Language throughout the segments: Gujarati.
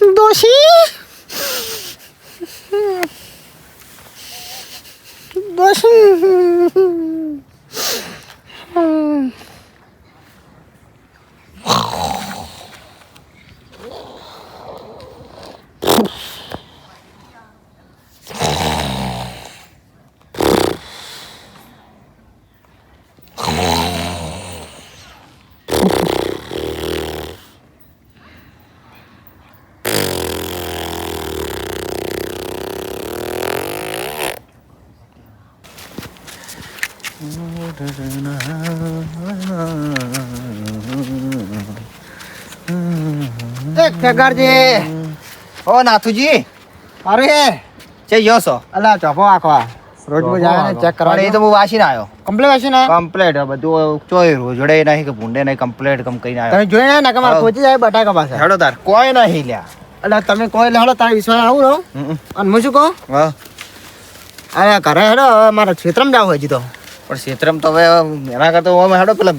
ડોશી ફેગારજી ઓ નાથુજી અરે છે યોસો અલા ચોપો આખવા રોજ રોજ આવે ને ચેક કરવા એ તો હું વાસીને આવ્યો કમ્પ્લેટ વાસી ને કમ્પ્લેટ બધું ચોય રોજડે નહીં કે ભૂંડે નહીં કમ્પ્લેટ કમ કઈને આવ્યો તમે જોઈ ને કે મારે પહોંચી જાય બટાકા પાસે હેડો તાર કોઈ નહીં લ્યા એટલે તમે કોઈ લેડો તારા વિશ્વાસ આવું રહો અને હું શું કહું હા અરે ઘરે હેડો હવે મારા ક્ષેત્રમાં જાવ હજી તો પણ ક્ષેત્રમાં તો હવે એના કરતા ઓમ હેડો પેલા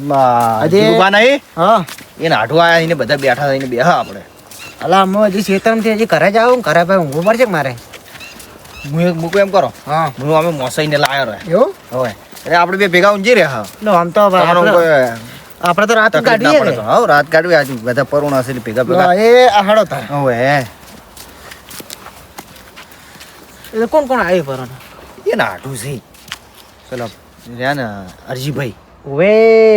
હજી- જીગુબા નહીં હા એને આઠું આયા એને બધા બેઠા થઈને બેહા આપણે અલા હું હજી ક્ષેત્રમાંથી હજી ઘરે જાઉં ઘરે ભાઈ ઊંઘવું પડશે કે મારે મૂકું એમ કરો હા હું અમે મોસાઈને લાયો રહે એવું હવે એટલે આપણે બે ભેગા ઊંઘી રહ્યા નો આમ તો તમારો કોઈ આપણે તો રાત તકલીફ ના કાઢીએ પડે ને તો હા રાત કાઢવી આજે બધા પરુણા છે એટલે ભેગા ભેગા એ હાડો તાર હવે એટલે કોણ કોણ આવી પર એ નાઠું છે ચલો રહ્યા ને અરજીભાઈ ઓવે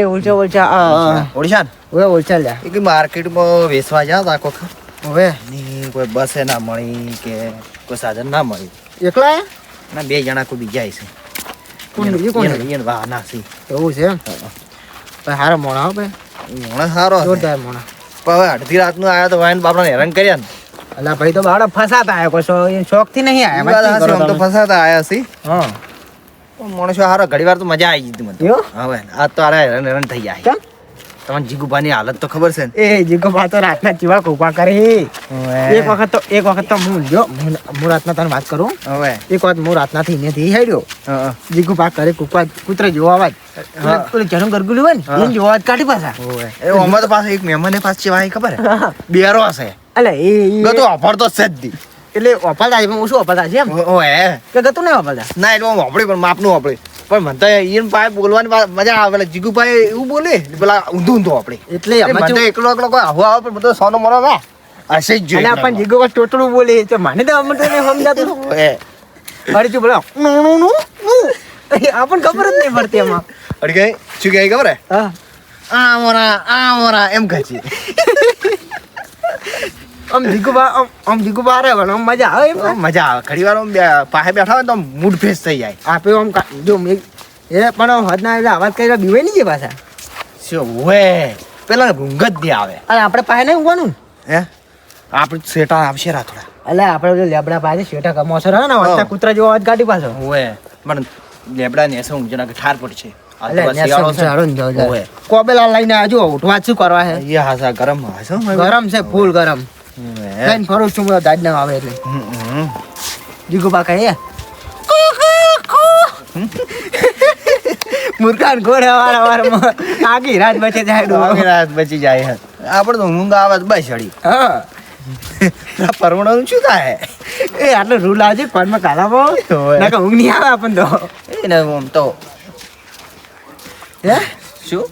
ઓલચા ઓલચા ઓડિશા ને ઓવે ઓલચા લ્યા એ કે માર્કેટમાં વેચવા જાવ તો આખો ઓવે ની કોઈ બસે ના મળી કે કોઈ સાધન ના મળી એકલા ના બે જણા કોઈ બીજા છે કોણ બીજું કોણ છે? એને વાહ ના છે એવું છે એમ ભાઈ હારો મોણા હો ભાઈ મોણસ સારો છે. જોરદાર મોણા પણ હવે અડધી રાતનું આવ્યા તો વાઈન બાપડાને હેરાન કર્યા ને અલા ભાઈ તો બાળક ફસાતા આયા કોઈ શોખ થી નહીં એ વાત આયા હાચી, આમ તો ફસાતા આયા છે હા પણ માણસો હારો ઘડી વાર તો મજા આવી ગઈ મને એવું? હવે આ તો આરે હેરાન હેરાન થઈ જાય કેમ તમને જીગુભાની હાલત તો ખબર છે ને એ જીગો બા તો રાતના ચીવા કૂપા કરે એક વખત તો હું જો હું રાતના તને વાત કરું હવે એક વખત હું રાતના થી અહીંયાથી હેડ્યો હા જીગો બા કરે કૂપા કૂતરા જોવા અવાજ હા. પેલું જન્મ ગરગુલું હોય ને એને જોવા અવાજ કાઢી પાછા ઓવે એ ઓમાં તો પાછો એક મહેમાને પાછ છે વાય ખબર હે બેરો હશે અલે એ ગતો અફરતો છે જ દી એટલે ઓપાલતા છે હું શું ઓપાલતા છે એમ ઓએ કે ગતું નહીં ઓપાલતા ના એટલે આમ વાપરી પણ માપનું વાપરી પણ મને તો ઈન પાસે બોલવાની મજા આવે પેલા જીગુભાઈ એવું બોલે પેલા ઊંધું ઊંધું વાપરી એટલે મને આમાં તો એકલો એકલો કોઈ આવું આવે પણ બધો સોનો મરો ના હશે જ અને જોઈએ આપણ જીગો બા ટોટલું બોલે તો મને તો અમને તો નહીં સમજાતું ઓએ અરે તું બોલો આપણને ખબર જ નહીં પડતી એમાં અડી ગઈ શું કહે ખબર હે હા આ મોરા એમ કહે છે આમ જીગુબા રે પણ આમ મજા આવે એમ મજા આવે ઘડી વાર આમ પાસે બેઠા હોય તો મૂડ ફ્રેશ થઈ જાય આપે આમ જો એ પણ હદના એટલે અવાજ કર્યા બીવાય નહીં છે પાછા શું વે પેલા ઊંઘ જ નહીં આવે અને આપણે પાસે નહીં ઊંઘવાનું હે આપણે સેટા આવશે રાતોડા એટલે આપણે જો લેબડા પાસે શેઠા કમોસર હોય ને વચ્ચે કૂતરા જેવો અવાજ કાઢી પાછો ઓએ પણ લેબડા ને ઊંઘ જણા કે ઠાર પડશે આ તો એટલે બસ શિયાળો છે. હારો ને જાઓ ઓવે. કોબેલા લઈને આજો ઉઠવા શું કરવા છે એ હાસા ગરમ હશે ગરમ છે ફૂલ ગરમ ઓવે. લઈને ફરું છું બધા દાજ ના આવે એટલે હમ. જીગુબા કહે મુરકાન ઘોડે વાળા આખી રાત બચે જાય આખી રાત બચી જાય હે. આપણે તો ઊંઘ આવે તો બસ હળી હા પરવણનું શું થાય એ આટલો રૂલ આવજે પનમાં કાલાવો ઓવે. ના કે ઊંઘ નહીં આવે આપણને તો એને આમ તો હે શું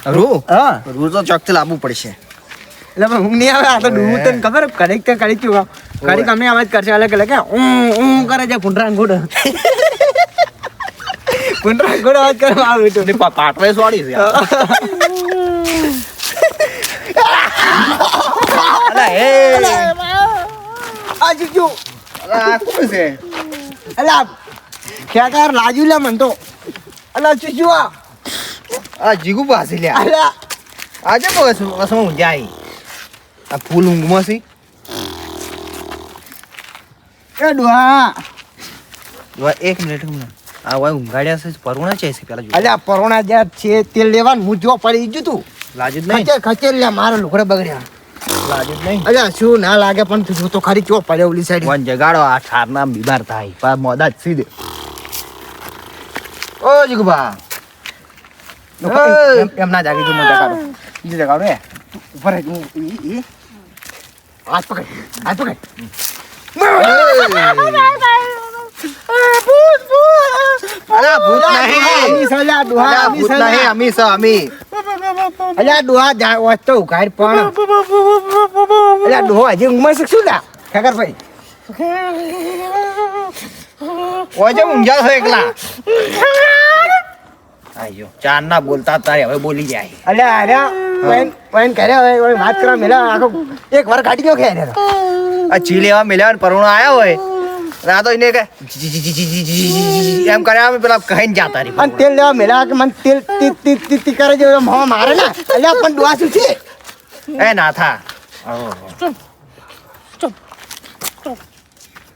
રૂ હા રૂ તો ચોકથી લાવવું પડશે એટલે પણ ઊંઘ નહીં આવે આ તો ડૂબું તને ખબર કડીક ચૂકા કડીક અમને અવાજ કરશે અલગ અલગ ઊં કરે છે પુંડરા ગુડ પુંડરા ગુડ અવાજ કરવા આવે તો પાટવે સોડી છે અલા એ આ જીજુ અલા કોણ છે અલા ખ્યાકાર લાજુ લે મન તો અલા જીજુ આ જીગુ પાસે લ્યા અલા આજે બસ વસમાં ઊંઝાઈ આ ફૂલ ઊંઘમાં છે એ ડુહા જો એક મિનિટ આ વાય ઊંઘાડ્યા છે પરુણા છે પેલા જો અલ્યા પરોણા જ્યાં છે તેલ લેવાનું હું જો પડી ગયું તું લાજુ જ નહીં ખચેર ખચેર લે મારો લુકડે બગડ્યા લાજુ જ નહીં અલ્યા શું ના લાગે પણ તું તો ખરી ચો પડે ઓલી સાઈડ કોણ જગાડો આ ઠારના બીમાર થાય પા મોદા જ સીધે ઓ જીગુભા એમ ના જાગી તું મને જગાડો બીજું જગાડો એ ઉપર રહે તું હાથ પકડ અલા ભૂત નહીં અમી અલ્યા ડોહા જા વાત તો ઉઘાડ પણ અલ્યા ડોહો હજી ઊંઘમાં છે શું લા ખબર ભાઈ ઓજે ઊંઘ્યા છો એકલા આયો ચાર ના બોલતા તારે હવે બોલી જાય અલ્યા અલ્યા પેન કરે હવે વાત કરવા મેલા આખો એક વાર કાઢી ગયો કે આ જી લેવા મેલ્યા પરુણો આયા હોય આ તો એને કે એમ કર્યા પેલા કહીને જાતા રહી અને તેલ લેવા મેલા કે મને તેલ તી કરે છે મોં મારે ને અલ્યા પણ ડોહા શું છે એ ના થા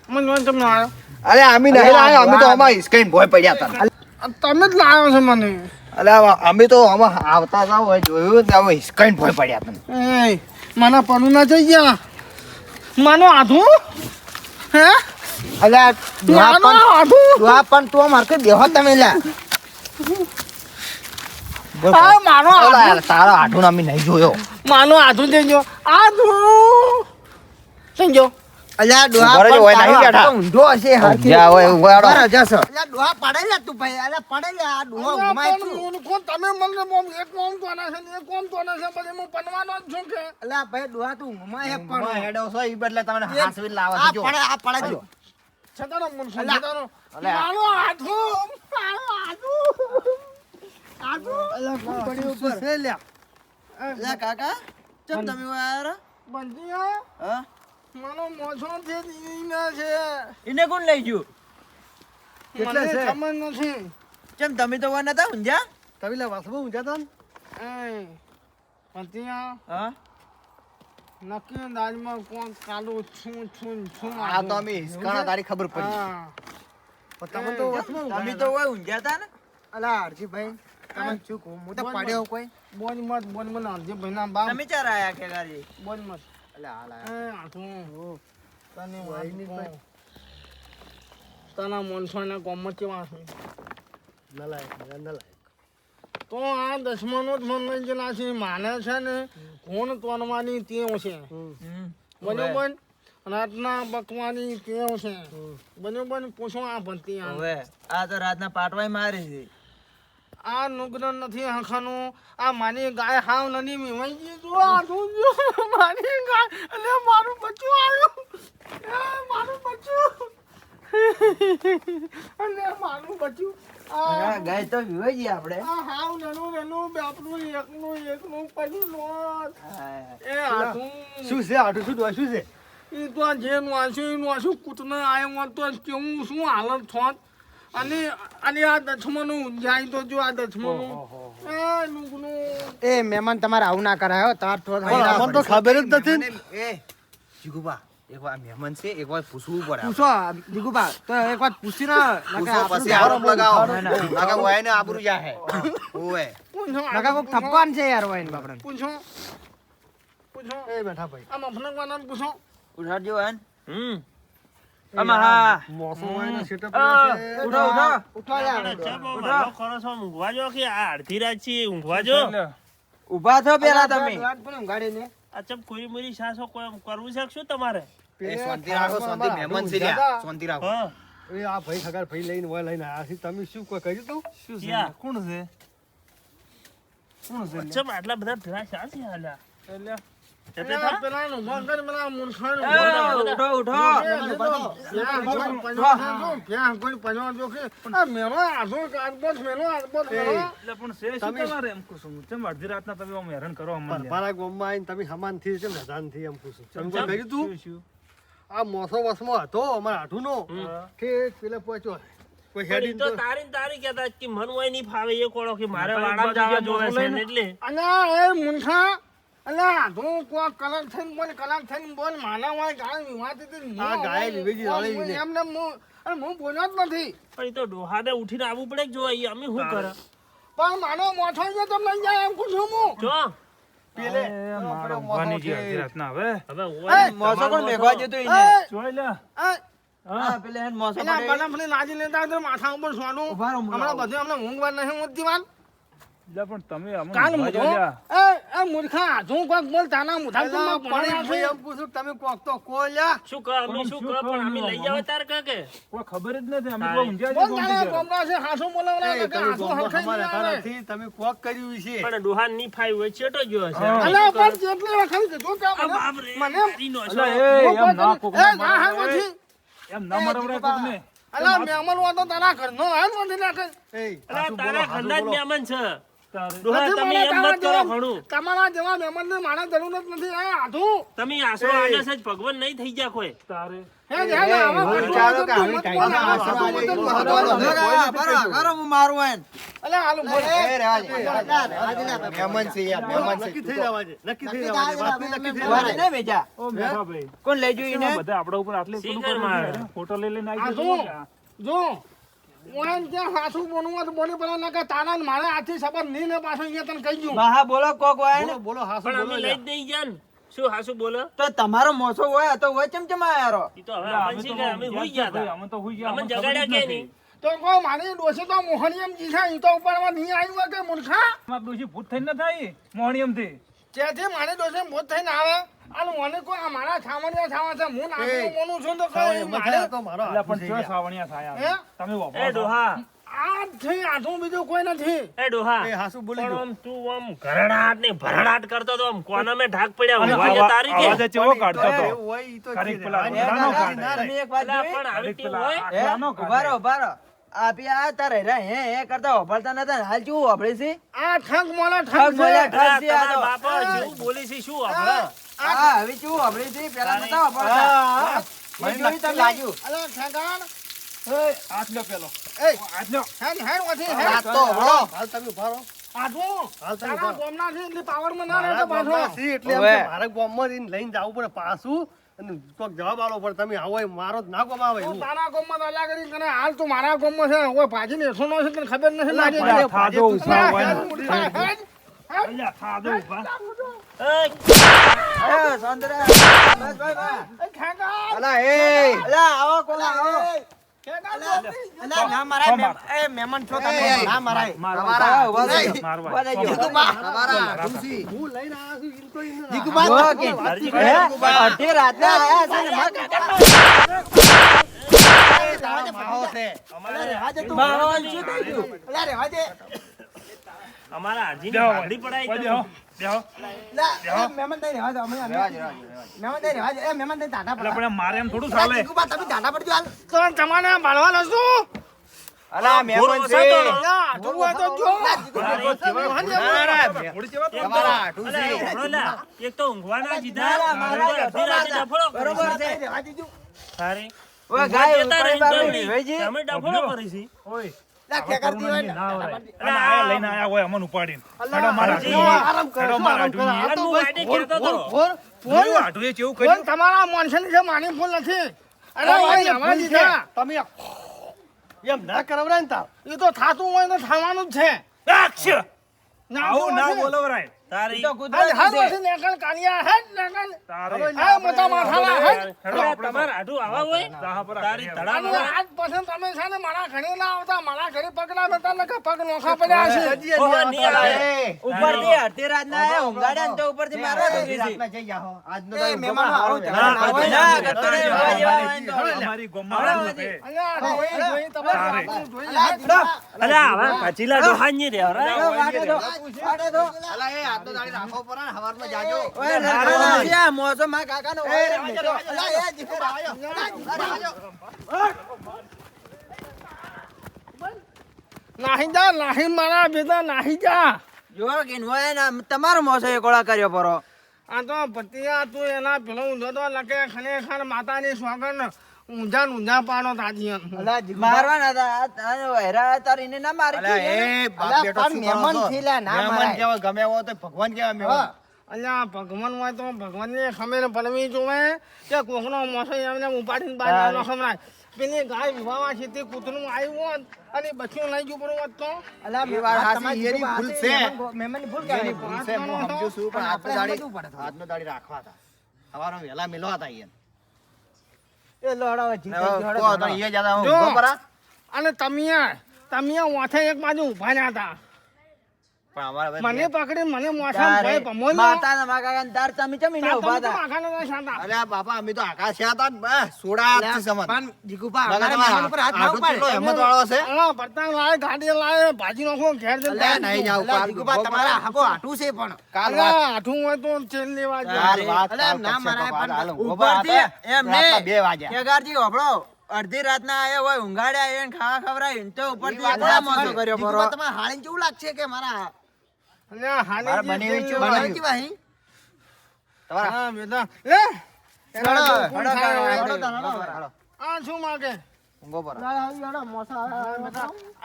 મને તમને આવ્યો અરે અમે નહીં લાયો અમે તો આમાં હિસકાઈને ભોય પડ્યા હતા તમે જ લાવ્યો છો મને અલે અમે તો આમાં આવતા હતા હોય જોયું ને હવે હિસકાઈને ભોય પડ્યા હતા એ મને પનુ ના જઈ ગયા માનો આધું હે અલ્યા માનો આધું ડોહા પણ તું માર્કે બેહો તમે લ્યા આ માનો આધું તારા આઠું અમે નહીં જોયો માનો આધું જઈ ગયો આધું જઈ ગયો અલ્યા ડોહા બરાબર હોય, પણ નહીં તારો બેઠા. આટલો ઊંધો હશે હાથી. ઊંધ્યા હોય, ઊંઘવા આડો. બરાબર જશો. અલ્યા ડોહા પડેલા તું ભાઈ અલ્યા પડેલા આ ડોહો ઘુમાય તું. તમે મને એક કોમ તો ના છે એક કોમ તો ના છે પછી હું પનવાનો જ છું કે અલ્યા ભાઈ ડોહા તું ઘુમાય પણ પણ હેડો છો ઈ બદલે તમને આ હાસવી લાવવા જો પડે જો. છતાનો મન અલા. છતાનો અલા. મારો આધું અલ્યા પડી ઉપર છે લ્યા. લે કાકા ચમ તમે આયા બંધિયા હા મારો મોછો છે દીના છે ઇને કોણ લઈ ગયું કેટલા મને છે? ખબર નથી ચમ તમે તો વા નતા ઊંઝા તમે લે વાસમાં ઊંઝા તા ને? એ બંધિયા હા નક્કી દાજમાં કોણ કાલું છું આ તો અમે હિસકાણા તારી ખબર પડી હા પણ તમે તો વાસમાં ઊંઘા તમે હતા. તો હોય ઊંઝા તા ને અલા હરજીભાઈ તમે શું કહું હું તો પડ્યો કોઈ બોલ મત જે ભાઈના બાપ તમે ચાર આયા કે ગાજી બોલ મત અલ્યા હાલ એ આઠું તને વહીની વાત કહું. તના મનસોના કોમમાં કેવા છે નલાયક તો આ દસમાનો જ મન લઈ ગયેલા છે માને છે ને કોણ તોડવાની ટેવ છે બરોબર રાતના બકવાની ટેવ છે બરોબર પૂછો આ ભણતી આ હવે આ તો રાતના પાટવાય મારે છે આ નુગ્ન નથી આખાનું આ માની ગાય હાવ નની મીવાઈ ગઈ જો આ તું જો માની ગાય અને મારું બચ્ચું આવ્યું એ મારું બચ્ચું અને મારું બચ્ચું આ ગાય તો વિવાઈ ગઈ આપણે આ હાવ નનું બાપનું એકનું પડ્યું લોટ એ આઠું શું છે આટલું શું ડોહા શું છે એ તો આ જે નોશું કૂટને આવ્યો તો કેવું શું હાલત થોત અને આ દસમાનું ઊંઝાય તો જો આ દસમાનું એ નુકનું એ મહેમાન તમારે આવું ના કરાય હો તાર તો અમને તો ખબર જ નથી એ જીગુબા એક વાર મહેમાન છે એક વાર પૂછવું પડે પૂછો જીગુબા તો એક વાત પૂછી ના પૂછો પછી આરોપ લગાવો નાકા વાય ને આબરૂ જાહે ઓએ નકા કોક થપ્પાન છે યાર વાઈન બાપરા પૂછો એ બેઠા ભાઈ આ મફલક વાળાને પૂછો ઉઠાડજો હન આમાં હા મોસો વાઈન સેટઅપ ઉઠો ઉઠો યાર ઉભા થો પેલા તમે ઉગાડીને એ શાંતિ રાખો શાંતિ મહેમાન છે લ્યા શાંતિ રાખો એ આ ભાઈ ખગાર ભાઈ લઈને હોય લઈને આયા છે તમે શું કોઈ કર્યું તું શું છે કોણ છે પેલા નું મગર પેલા મૂર્ખાનું ઉઠો ઉઠો મારા ગામમાં આવીને તમે હમાન થી છે મેદાન થી એમ પૂછું તમે કોઈ કર્યું તું આ મોસો વસમાં હતો અમારા હાઠુનો કે પેલા પહોંચ્યો કોઈ હેડી તો અને એ મૂર્ખા અલા તું કો કલાક થઈને બોલ માના વાય ગાય વિવાદ હતી આ ગાય લીધી વાળી ને. એમને હું બોલ્યો જ નથી ઉઠીને આવવું પડે જો અમે શું કરે પણ માનો મોછો છે તો લઈ જાય એમ પૂછું હું જો પેલે હવે મોસો કોણ મેઘવા જતો ઈને એ, જોઈ લે એ, હા પેલે હેન મોસો એના પડે બદામની લાજી લેતા હોય તો માથા ઉપર સોનું ઉભા રહો, હમણાં બધું અમને ઊંઘ વાર નહીં ઊંઘતી વાર લે પણ તમે અમને કાન ઊંઘવા મૂઠો જાઓ લ્યા. એ મૂર્ખા તું કોક બોલ તાના મુઠા અલા, તું પણ પણ ભાઈ એમ પૂછું કે તમે કોક તો કો લ્યા. શું કહો અમે શું કહો પણ અમે લઈ જાવ તાર કે કોઈ ખબર જ નથી અમે તારે. કોઈ ઊંઘ્યા બોલ છે તારા ગોમતી ગોમડા છે હાસુ બોલાવડા એ કે તમે હાસુ ગામમાં હરખાઈ અમારા નહીં આવે ઘરેથી તમે કોક કર્યું છે. પણ ડોહાન ની ફાઈ હોય ચેટો ગયો હશે હા. અલા પણ જેટલી વખત કીધું કે આ બાપ રે, મને તારીનો છો. અલા, એ એમ ના કોક એ ના હાલ નથી એમ ના મરવડાય કોકને. અલા મહેમાન હોય તો તારા ઘરનો હાલ નથી નાખે એ, અલા, હાચું બોલો, તારા હાચું ઘરના જ બોલો. મહેમાન છે તારે. ડોહા નથી તમે મને એમ મત કરો તારા ઘણું તમારા જેવા મહેમાનને મારા જરૂર જ નથી એ આધું તમે આશરો આદર્શ જ ભગવાન નહીં થઈ ગયા કોઈ તારે. હે ધ્યાન આવા એવું બધું વિચારો કે બધું આવી મત ટાઈમે બોલ, આશરો આવા આલે બધું એવું બધું હતો. બધું. કરો હું મારું હેન અલા હાલું બોલ એ રહેવા દે. મહેમાન છે યાર મહેમાન છે નક્કી થઈ જવા દે, નક્કી થઈ જવા દે, વાતની નક્કી થઈ જવા વારે દે. ને બેજા ઓ મેઘાભાઈ, કોણ લઈ જોઈ ને બધા આપણા ઉપર આટલી પેલું શીખર કરે મારે. છે. ફોટો લઈ લઈને આવી આધું જજો. જો ઓન ત્યાં હાસુ બોલવું તો બોલી પેલા ના કે તારા ને મારે આથી સબર નહીં ને પાછો અહીંયા તને કહી ગયું હા બોલો કોક હોય ને બોલો, બોલો, હાચું પણ અમે બોલો લઈ લ્યા. જ નહીં ગયા ને. શું હાસુ બોલો તો તમારો મોસો હોય તો હોય ચમ ચમ આયારો ઈ તો હવે અમે અમને તો શીખે, અમે હુઈ ગયા હતા. અમે તો હુઈ ગયા. અમને અમને ખબર જ જગાડ્યા કે નથી. નહીં? તો કોઈ મારી ડોસી તો મોહનીયમ જીસા ઈ તો ઉપર માં નહીં આવ્યું હોય કે મૂર્ખા અમાર ડોશી ભૂત થઈને ન થાય મોહણીયમથી. જેથી મારી ડોસી મોત થઈને આવે અને મને કોઈ આ મારા છામણિયા છાવા છે હું નાખું મોનું છું તો સાવ કઈ એમ મારે થાય તો મારો એટલે હાથું પણ થઈ જો ગયા. સાવણિયા થાય હે? તમે એ વાપરો છો. ડોહા આ થઈ આઠું બીજું કોઈ નથી એ ડોહા એ હાચું બોલી પણ ગયો. આમ તું આમ ઘરડાટ ને ભરડાટ કરતો તો આમ કોના મેં ઢાક પડ્યા અને હોય અવા- તારી કે અવાજે ચેવો કાઢતો એ, તો. એવું હોય ઈ તો ખાલી છે. પેલા આની ઘોડાનો ના કાઢે. ના રે. તમે એક વાત અલા, જોઈ પણ આવી ખાલી ટીમ પેલા હોય હે? આખલાનો ઉભા રહો, કાઢે. ઉભા રહો. આપી આ તારે હે કરતા વાપરતા નતા ને. હાલ કેવું વાપરે છે આ ઠગ મોલા ઠગ ઠગ મોલા છે ઠગ. અલા, છે આ તમારા તો. બાપા જેવું બોલી છે શું આપણે હા હવે કેવું વાપરે છે પેલા નતા વાપરતા એ જોઈ તમે લાગ્યું અલા ઠગાણ હાથ લ્યો પેલો. એ હાથ લ્યો. હેન હેન વધી આ હેન તો હળો. હાલ તમે ઉભા રહો. આઠું હાલ તમે તારા ઉભા. ગોમના છે એટલે પાવરમાં ના મારા રહેતો પાછો ગામમાં છે એટલે એમ ઓવે. કે મારા ગામમાં જઈને લઈને જાવું પડે પાછું અને કોક જવાબ આલો પડે. તમે આવો એમ મારો જ ના ગમાવે તું એવું. તારા ગોમમાં તો અલા કરી કરે હાલ તું મારા ગોમમાં છે હવે ભાજીને એસો નો છે તને ખબર નથી અલા, લાગી ભાઈ, થાજો ભાજે તું ઉભા હોય હેન ને. મૂર્ખા, હેન હેન અલ્યા, થાજો ઊભા. એ, એ સોંદરા બસ ભાઈ બસ. એ ઠગાણ અલા એ અલા આવો કોલા આવો ઠગાણ અલા ના મરાય એ મહેમાન છો તમે ના મરાય તમારા ઉભા થઈ મારવા. ઉભા થઈ ગયો તમારા તુલસી હું લઈને આવ્યો છું ઈન તો ઈન ના. જીગુબા કે અડધી રાતે આયા છે ને મારા એ તારો માહો છે. મારો શું થઈ ગયું અલા રેવા દે અમારા હાજીની બેહો, ભાગડી પડાઈ બેહો, બેહો. લા મહેમાન દઈ રેવા દે અમે મહેમાન દઈ રેવા દે એ મહેમાન દઈ ટાટા અલા, પર પણ મારે એમ થોડું ચાલે. જીગુબા તમે ટાટા પડજો હાલ તો તમારે ભાળવાનો શું અલા મહેમાન છે ના તું હોય તો જો તમારા આટું અલા, છે ઉભરો લા. એક તો ઊંઘવા ના દીધા મારા, મારા, અડધી રાતે ડફોડો કરે બરોબર છે. છે રેવા દેજો તારે ઓય ગાય જતા ઉપર રહી બાબડી જમણી. વેજી તમે ડફોડો કરી છે. ઓય, લા ખેકરતી હોય ને ના હોય. અને આયા લઈને આયા હોય અમને ઉપાડીને. હેડો મારા હાજી. હાટુએ. આરામ કરો, હેડો મારા આરામ કરો. હાટુએ. આ તો હું ભાઈ વાડે ફોર, કહેતો ફોર, હતો. ફોર, ફોર. જોયું હાટુએ કેવું કર્યું? પણ તમારા માણસની છે માની ભૂલ નથી અરે ભાઈ આવા દીધા તમે એમ ના કરાવરાય ને તાર. એ તો થાતું હોય તો થવાનું જ છે અક્ષ! આવું ના બોલો બોલવરાય. તારી તો હર કુદરતી છે વર્ષે નેકલ કાલિયા હેડ નેકલ તારે. આ મોટા માથાના હેડ અલા, તમારે હાટું આવા હોય દાહા પર તારી આ ધડા અને મારા. આજ પછી તમે છે ને મારા ઘરે ના આવતા મારા ઘરે પગ ના બેઠા ને કે પગ નોખા પડ્યા છે હજી હજી ઓહો, આ નહીં આવે. એ ઉપરથી અડધી રાત ના આયા ઊંઘાડ્યા ને તો ઉપરથી મારવા દોરી છે એ મહેમાન આવું ઝઘડા ના હોય ના કરતો નહીં ઉભા જેવા હોય ને તો અમારી ગોમમાં છે. અલ્યા જોઈ જોઈ તમારે તારે. આપણું જોઈ અલા, જીગુબા. અલા, આવા કચીલા ડોહાની રે હરા. અલા, વાટે દો, વાટે દો. અલા, એ હાથ તો દાડી રાખવો પડે ને, હવારમાં જાજો. ઓય, નરખાના છે આ મોસો માં કાકાનો હોય ને બેઠો. અલા, એ જીગુબા. નાહી જા નાહી મારા બેટા નાહી જા જો કે હોય ને તમારો મોસો એ કોળા કર્યો પરો આ તો પતિયા તું એના પેલો ઊંધો તો લકે ખરેખર માતાની સોગન ઊંઝા ને ઊંઝા પાડો તાજી મારવાના હતા આ હેરા તારીને ના મારી અલા, એ બાપ બેટો શું કરો છો? મહેમાન થી લા ના મહેમાન મારાય. કેવા ગમે એવો તો ભગવાન કેવા મહેમાન. અલ્યા ભગવાન હોય તો ભગવાનની ખમેર પડવી જોવે કે કોકનો મોસો એમને ઉપાડીને બહાર તારે. ના ખમરાય પેલી ગાય વિવાહ છે તે કૂતરું આવ્યું હોત અને બચ્ચું લઈ ગયું પડું હોત તો અલા, એ વાત સાચી, તમારી એની ભૂલ છે. મહેમાનની ભૂલ એની કહેવાય. ભૂલ છે, હું સમજુ છું, પણ આપણે હાથનો દાડી- સમજવું પડે થોડું. હાથનો દાડી રાખવા હતા. સવારમાં વહેલા મેલવા હતા અહીંયા. એ લોડો જીતાઈ ગયો, કહો તો હેડો. એ જતા હું જો. ઊભો પરા. અને તમે ઓથે એક બાજુ ઉભા રહ્યા હતા. પણ અમારે હવે મને પકડી મને મોસમ તારે ભય ભમોઈ માતાના માકાના તાર તમે ચમ ઈને ઊભા હતા? અલ્યા બાપા અમે તો આકાશ હતા ને બસ સોડા સમજ પણ જીગુભા, નકર અમારા તમારા મહેમાન ઉપર હાથ ના આટલું ઉપાડે. કેટલો હિંમત વાળો છે ગાડી લાવે ભાજી નાખો ઘેર જઈને અલ્યા નહીં જાવ અલા, જીગુભા, તમારા હાકો હાટું છે પણ. કાલ વાત આઠું હોય તો ચેન લેવા કાલ જાય. વાત અલા, કાલ ના કરશે મનાય તો વાત. પણ હાલો, ઊભો પરા ઉપરથી હતા. એમ રાતના નહીં. 2 વાગ્યા. કેગારજી હોભળો, અડધી રાતના આયા હોય, ઊંઘાડ્યા એને ખાવા ખવડાવ્યું, ને તો ઉપરથી વાત એકલા સાચી. મોસો કર્યો જીગુભા, પરો. તમારે હાલીને કેવું લાગશે કે મારા અલ્યા, હાલી મારા જે બનેવી ચેન ચેવું લેવા બનેવી? કેવા હી? તમારા હા, બેટા. લે. એના હેડો, જેવું કોણ હેડો, થાય હવે? હેડો, હેડો, હેડો. હાલો, આ શું માગે? ઊંઘો પરા.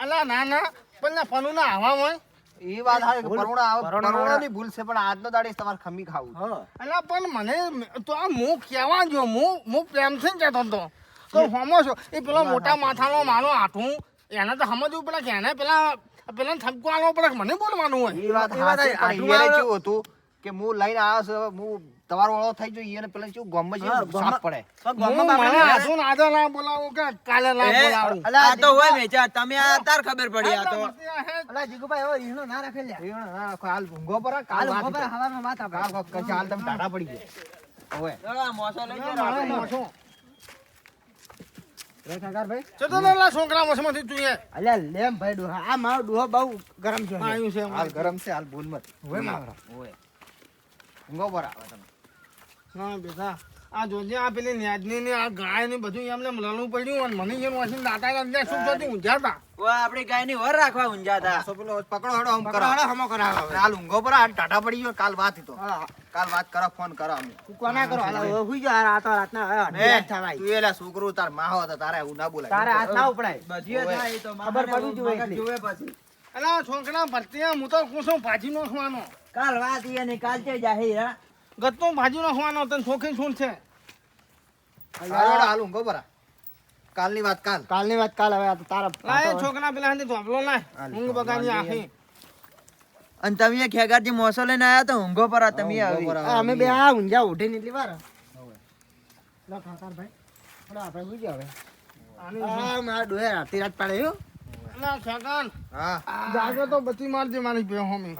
અલા, ના ના પણ ફનું ના આવા હોય. એ વાત હારી કે પરોણાની ભૂલ છે પણ આજનો દાડે તમારે ખમી ખાવું અલા, પણ મને તો આ હું કહેવા જો હું પ્રેમથી જ જતો હતો તો હોમો છો એ પેલો મોટા માથાનો માનો હાથું એને તો સમજવું પડે કે એને પેલા ઠપકો આલવો પડે કે મને બોલવાનું હોય. એ વાત હાચી, પણ ઈયરે કેવું હતું કે હું લઈને આવ્યો છું હવે હું તમારો વાળો થઈ ગયો ઈયને પેલા કેવું ગામમાં જેવું સાપ પડે હું મને હાથું ને આજે ના બોલાવું કે કાલે ના બોલાવું. અલા, આ તો હોય મેચા, તમે આ તાર ખબર પડી આ તો. અલા જીગુભાઈ હવે ઈનો ના રાખે લ્યા ઈનો ના હાલ ઊંઘો પર કાલ ઊંઘો પર હવામાં વાત આપે કાલ કચ્છ હાલ તમે ટાટા પડી ગયા હવે ચલો, આ મોસો લઈ જાઓ મારો આપણે. મોછો. રે કાકા ભાઈ ચલો ને લા છોકરા મોસમાંથી તું એ અલ્યા, લેમ ભાઈ ડોહા, આ મારો ડોહો બહુ ગરમ છે. આવ્યું છે હાલ ગરમ છે હાલ ભૂલ મત હોય મારા હોય ઊંઘો પર આવે તમે હા બેટા આ જોજે આ પેલી ન્યાજની ને આ ગાય ને બધું એમને લણવું પડ્યું અને મને જેમ વાસીને દાતા લાગ્યા શું થતી ઊંઝાતા. ઓય, આપણી ગાયની વર રાખવા ઊંઝાતા. સો પેલો પકડો હડો હમ કરો હમો કરાવો હાલ ઊંઘો પર હાલ ટાટા પડી ગયો કાલ વાત તો કાલ વાત કરો ફોન કરો અમે કોના કરો? હાલો, હવે હુઈ જાઓ, આ તો રાતના હવે અડધી રાત થવાય. તું એલા છોકરું તાર માહો હતો તારે એવું ના બોલાય તારે હાથ ના ઉપડાય. બધીએ થાય એ તો ખબર પડવી જોઈએ મગજ એટલી. જુએ પછી. અલા છોકરા ભરતી હું તો કુશું ભાજી નાખવાનો કાલ વાત ઈ અને કાલ છે જાહેર, હા? ગત્તો ભાજી નાખવાનો તને છોકરી શું છે. હાલ હાલ ઊંઘો પર કાલની વાત કાલની વાત કાલ હવે આ તો તારા લાય છોકરા પેલા હાથે ધોબલો લાય ઊંઘ બગાડી આખી. અને તમે ખેગારજી મોસો લઈને આયા તો ઊંઘો પર આ તમે આવી. અમે બે આ ઊંઝા ઉઠે ને એટલી વાર લા કાકા ભાઈ થોડા આપણે સુઈ જાવ આની આ મારા ડોહે રાતી રાત પાડે હો અલા છગન હા જાગો તો બત્તી મારજે મારી બે હોમી.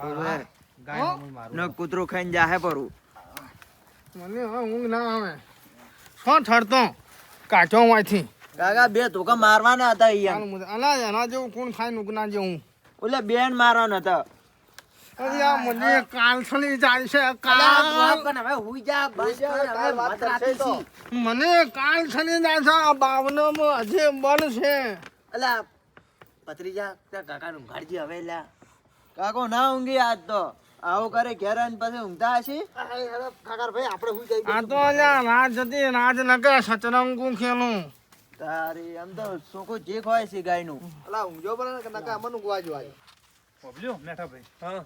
ગાય નું મારું ન કૂતરું ખાઈને જાહે પરું. મને હવે ઊંઘ ના આવે શું ઠરતો કાચો માંથી કાકા બે ધોકા મારવાના હતા અહીંયા. અલા એના જેવું કોણ ખાય નુકના જેવું. ઓલે બેન મારવાના હતા. અરે આ મને કાલસની જાય છે કાલ હવે હુઈ જા, બસ કર, હવે વાત રાતી છી. મને કાલસની જાય છે આ બાવનામાં હજી બન છે. અલા, પત્રીજા, તાર કાકાનું ઊંઘાડજે હવે લ્યા. કાકો ના ઊંઘી આજ તો. આવું કરે ઘેર આવીને પછી ઊંઘતા હશે. કાકા ભાઈ આપણે સુઈ જઈએ આ તો અલ્યા રાત જતી રાત નકે સચરંગું ખેલું. તારી આમ તો સોકો જે ખવાય છે ગાયનું. અલા ઊંઘો પર નકા અમનું ગવા જો આજે બબલ્યો મેઠા ભાઈ હા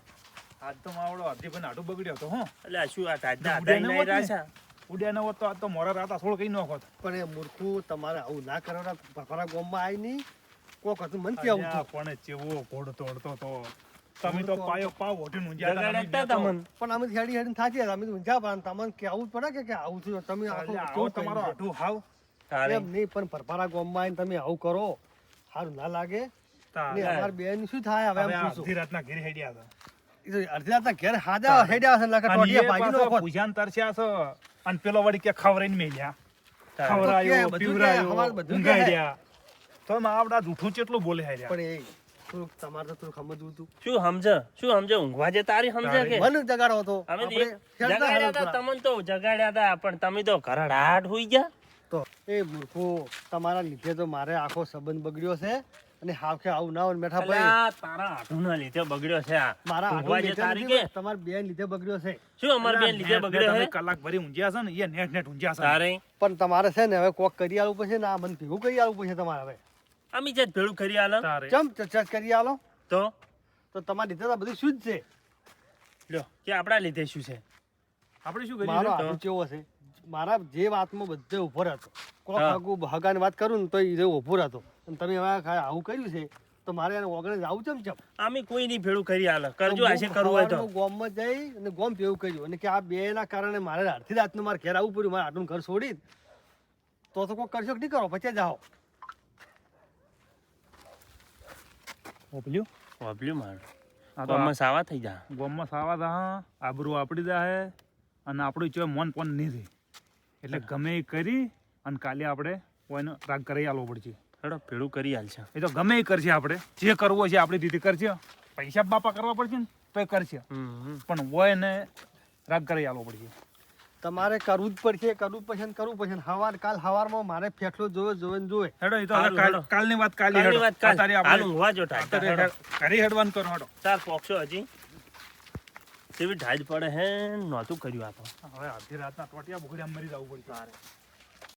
આજ તો માવડો અડધી ભાઈ નાટું બગડ્યો હતો હો એટલે આ શું આ તાજના ઉડ્યા આધાઈ ન નહીં હોત ને. રાછા? ઉડ્યા ન હોત તો આજ તો મોરા રાતા થોડો કઈ નાખોત પણ એ મૂર્ખું તમારે આવું ના કરવાના ભફરા ગોમમાં આવી નહીં કોક હતું મન કે આવું અલ્યા, થયું. પણ ચેવો ઘોડ તોડતો તો તમે તો પાયો પાવ ઓઢીને ઊંઝા હતા, જગાડ્યા અમે તા બે તો. તમન. પણ અમે હેડી હેડીને થાકી ગયા અમે તો ઊંઝા પણ તમને કહેવું જ પડે કે આવું થયું તમે આખું અલ્યા, આવો કેવું તમારો કર્યું છે? આઢું હાવ તારે એમ નહીં પણ ભરપારા ગોમમાં આવીને તમે આવું કરો સારું ના લાગે તારે. ને અમાર બેન શું થાય હવે હવે એમ આ પૂછું અડધી રાતના ઘેર હેડ્યા હતા. ઈ તો અડધી રાતના ઘેર હાજા હેડ્યા હશે નકર અને ટોટિયા એ ભાજી પાછો નાખોત. ભૂજાન તરસ્યા છે અને પેલો વળી કે ખવરાઈને મેલ્યા તારે. ખવરાયો બધું પીવરાયો કે, અમારે બધું કે. ઊંઘાડ્યા તો આવડા જૂઠું કેટલું બોલે હાર્યા પણ એ થોડુંક તમારે તો થોડું સમજવું હતું શું સમજે ઊંઘવા જે તારી સમજે કે મન જગાડો હતો અમે તો આપણે હેડતા જગાડ્યા હતા હતા. તમને તો જગાડ્યા હતા પણ તમે તો ઘરડાટ હોઈ ગયા. તો એ મૂર્ખો તમારા લીધે તો મારે આખો સંબંધ બગડ્યો છે અને હાવખે આવું ના હોય ને બેઠા ભાઈ અલ્યા, તારા આઢુના લીધે બગડ્યો છે આ. મારા ઊંઘવા આટલું જે લીધે તારી નથી, કે તમારા બેન લીધે બગડ્યો છે શું અમાર બેન લીધે બગડ્યો તમે છે કલાક ભરી ઊંઘ્યા છે ને એ નેટ નેટ ઊંઘ્યા છે તારે પણ તમારે છે ને હવે કોક કરી આલવું પડશે ને આ મને ભેગું કરી આલવું પડશે તમારે હવે અમે જે ભેળું કરી આલો તારે ચમ ચર્ચા કરી આલો તો તો તમારા લીધે તો બધું શું જ છે લ્યો કે આપણા લીધે શું છે આપણે શું મારો કરીએ આટલું કેવો છે મારા જે વાતમાં બધે ઉભો રહેતો કોક હા. હગું હગાની વાત કરું ને તો એ ઉભો રહેતો અને તમે હવે આવું કર્યું છે તો મારે એને ઓગણે જવું ચમ અમે કોઈ નહીં ભેળું કરી આલો કરજો આશે કરવું હોય તો ગોમમાં જઈ અને ગોમ પેવું કર્યું અને કે આ બે ના કારણે મારે અડધી રાતનું મારે ઘેર આવવું પડ્યું મારે આટલું ઘર છોડી તો કોઈ કરશો કે નહીં કરો પછી જાઓ ઓપલ્યું વાપર્યું મારું આ તો ગામમાં સાવા થઈ જા ગોમમાં સાવા દા આબરૂ આપડી જાય અને આપણું જો મન પણ નહીં રહે એટલે ગમે એ કરી અને કાલે આપણે કોઈને રાગ કરી આલવો પડશે હેડો ભેળું કરી હાલ છે એ તો ગમે એ કરશે આપણે જે કરવું છે આપણી રીતે કરશે પૈસા બાપા કરવા પડશે ને તો એ કરશે પણ હોય ને રાગ કરી આલવો પડશે તમારે કરવું જ પડશે ને કરવું પડશે કાલ હવારમાં મારે ફેંકલો જોવે ને જોવે હેડો એ તો હારું, હવે હેડો. કાલની વાત કાલે કાલની હેડો વાત કાલ. અત્યારે હાલ આપણે ઊંઘવા જો ટાઈટ. અત્યારે ઘરે હેડવાનું કરો હેડો ચાર પોક્ષો હજી તેવી ઢાજ પડે હે નહોતું કર્યું આ તો હવે અડધી રાતના ટોટિયા બુકડ્યા મરી જવું પડશે